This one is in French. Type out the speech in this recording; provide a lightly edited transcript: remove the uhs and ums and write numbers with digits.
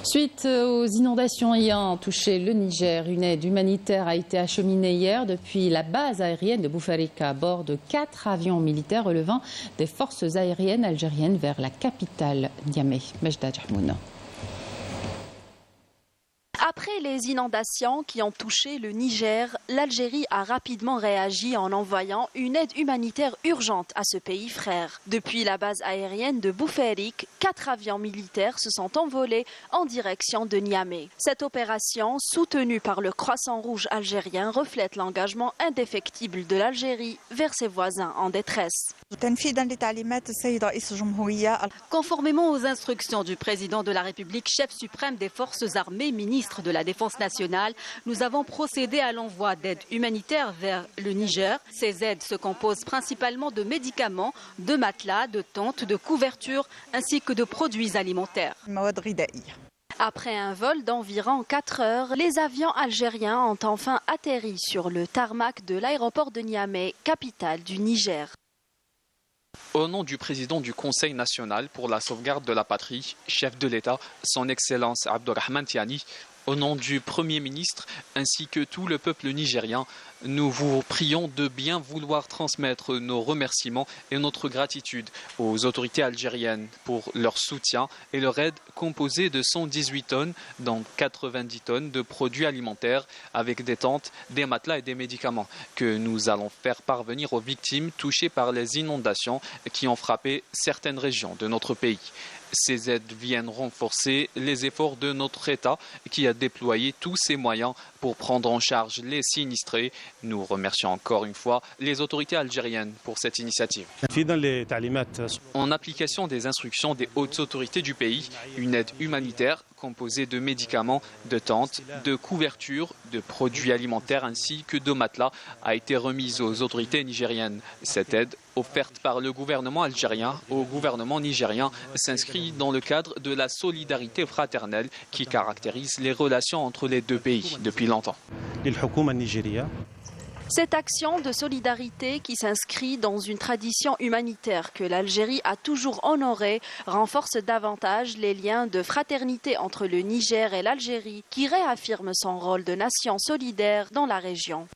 Suite aux inondations ayant touché le Niger, une aide humanitaire a été acheminée hier depuis la base aérienne de Boufarika à bord de 4 avions militaires relevant des forces aériennes algériennes vers la capitale Niamey. Mejda Djahmouna. Après les inondations qui ont touché le Niger, l'Algérie a rapidement réagi en envoyant une aide humanitaire urgente à ce pays frère. Depuis la base aérienne de Boufarik, 4 avions militaires se sont envolés en direction de Niamey. Cette opération, soutenue par le Croissant Rouge algérien, reflète l'engagement indéfectible de l'Algérie vers ses voisins en détresse. Conformément aux instructions du président de la République, chef suprême des forces armées, ministre de la Défense nationale, nous avons procédé à l'envoi d'aides humanitaires vers le Niger. Ces aides se composent principalement de médicaments, de matelas, de tentes, de couvertures ainsi que de produits alimentaires. Après un vol d'environ 4 heures, les avions algériens ont enfin atterri sur le tarmac de l'aéroport de Niamey, capitale du Niger. Au nom du président du Conseil national pour la sauvegarde de la patrie, chef de l'État, son Excellence Abdourahmane Tiani, au nom du Premier ministre ainsi que tout le peuple nigérien, nous vous prions de bien vouloir transmettre nos remerciements et notre gratitude aux autorités algériennes pour leur soutien et leur aide composée de 118 tonnes, dont 90 tonnes de produits alimentaires avec des tentes, des matelas et des médicaments que nous allons faire parvenir aux victimes touchées par les inondations qui ont frappé certaines régions de notre pays. Ces aides viennent renforcer les efforts de notre État qui a déployé tous ses moyens pour prendre en charge les sinistrés. Nous remercions encore une fois les autorités algériennes pour cette initiative. En application des instructions des hautes autorités du pays, une aide humanitaire composée de médicaments, de tentes, de couvertures, de produits alimentaires ainsi que de matelas a été remise aux autorités nigériennes. Cette aide, offerte par le gouvernement algérien au gouvernement nigérien, s'inscrit dans le cadre de la solidarité fraternelle qui caractérise les relations entre les deux pays depuis longtemps. Cette action de solidarité qui s'inscrit dans une tradition humanitaire que l'Algérie a toujours honorée renforce davantage les liens de fraternité entre le Niger et l'Algérie qui réaffirme son rôle de nation solidaire dans la région.